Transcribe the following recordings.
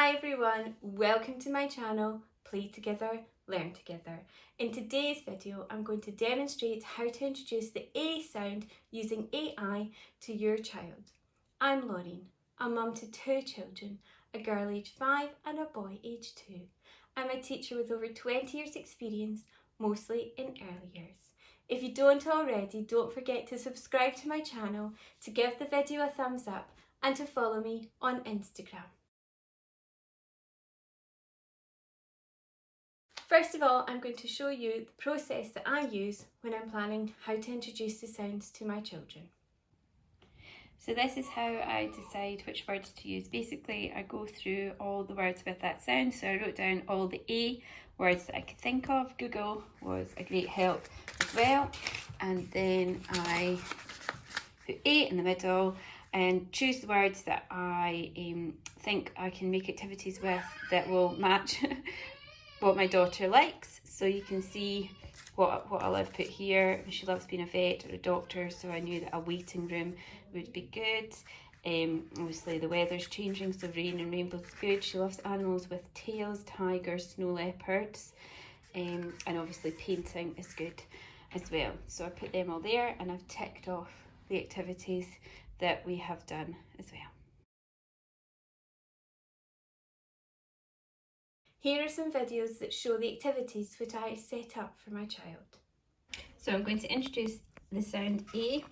Hi everyone, welcome to my channel, Play Together, Learn Together. In today's video, I'm going to demonstrate how to introduce the A sound using AI to your child. I'm Laureen, a mum to two children, a girl aged 5 and a boy aged 2. I'm a teacher with over 20 years experience, mostly in early years. If you don't already, don't forget to subscribe to my channel, to give the video a thumbs up and to follow me on Instagram. First of all, I'm going to show you the process that I use when I'm planning how to introduce the sounds to my children. So this is how I decide which words to use. Basically, I go through all the words with that sound. So I wrote down all the A words that I could think of. Google was a great help as well. And then I put A in the middle and choose the words that I think I can make activities with that will match what my daughter likes. So you can see what I've put here. She loves being a vet or a doctor, so I knew that a waiting room would be good. Obviously the weather's changing, so rain and rainbows is good. She loves animals with tails, tigers, snow leopards, and obviously painting is good as well. So I put them all there and I've ticked off the activities that we have done as well. Here are some videos that show the activities which I set up for my child. So I'm going to introduce the sound A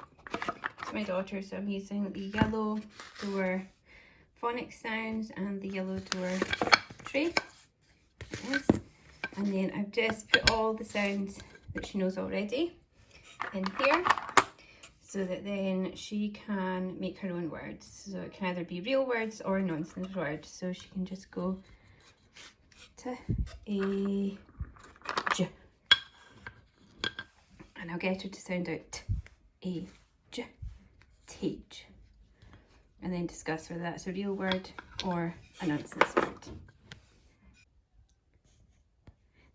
to my daughter. So I'm using the yellow door phonics sounds and the yellow door tray. Yes. And then I've just put all the sounds that she knows already in here, so that then she can make her own words. So it can either be real words or nonsense words. So she can just go to A, J, and I'll get her to sound out T, A, J, teach, and then discuss whether that's a real word or a nonsense word.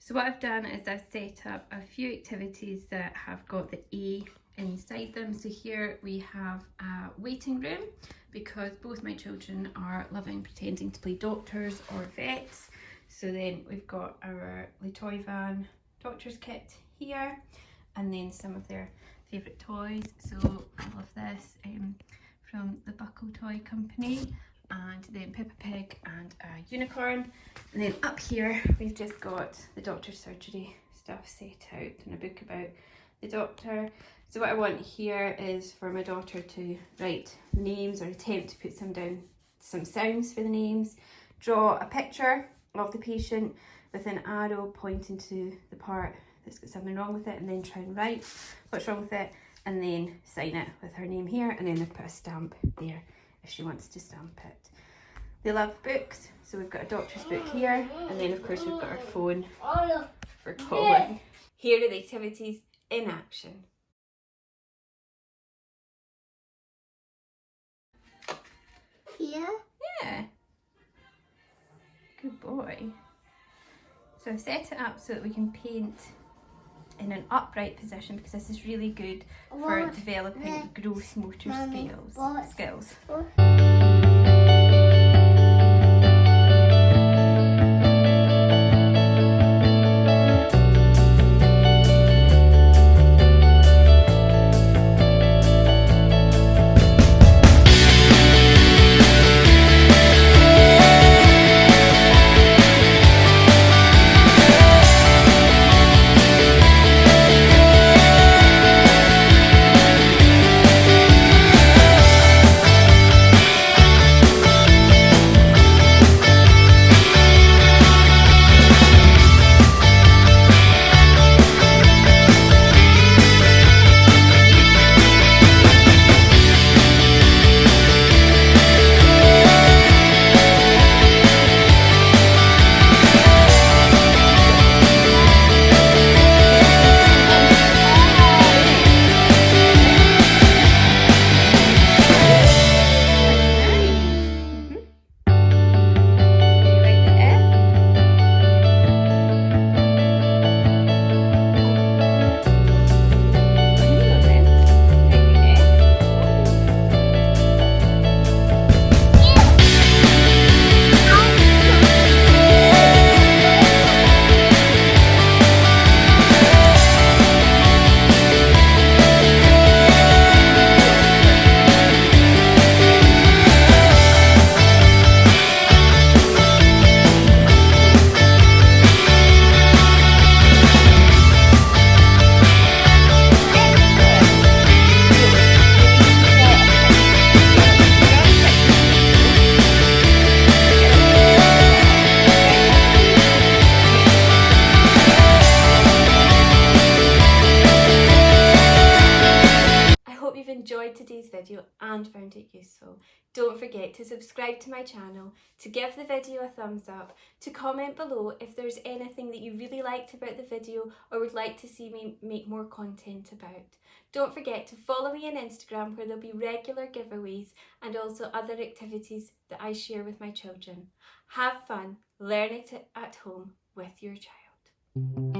So what I've done is I've set up a few activities that have got the A inside them. So here we have a waiting room, because both my children are loving pretending to play doctors or vets. So then we've got our toy van doctor's kit here, and then some of their favourite toys. So I love this from the Buckle Toy Company, and then Peppa Pig and a unicorn. And then up here we've just got the doctor's surgery stuff set out and a book about the doctor. So what I want here is for my daughter to write names, or attempt to put some sounds for the names, draw a picture of the patient with an arrow pointing to the part that's got something wrong with it, and then try and write what's wrong with it, and then sign it with her name here, and then I've put a stamp there if she wants to stamp it. They love books, so we've got a doctor's book here, and then of course we've got our phone for calling. Here are the activities in action. Here? Yeah. Good boy. So I've set it up so that we can paint in an upright position, because this is really good for developing gross motor skills. hope you've enjoyed today's video and found it useful. Don't forget to subscribe to my channel, to give the video a thumbs up, to comment below if there's anything that you really liked about the video or would like to see me make more content about. Don't forget to follow me on Instagram, where there'll be regular giveaways and also other activities that I share with my children. Have fun learning at home with your child.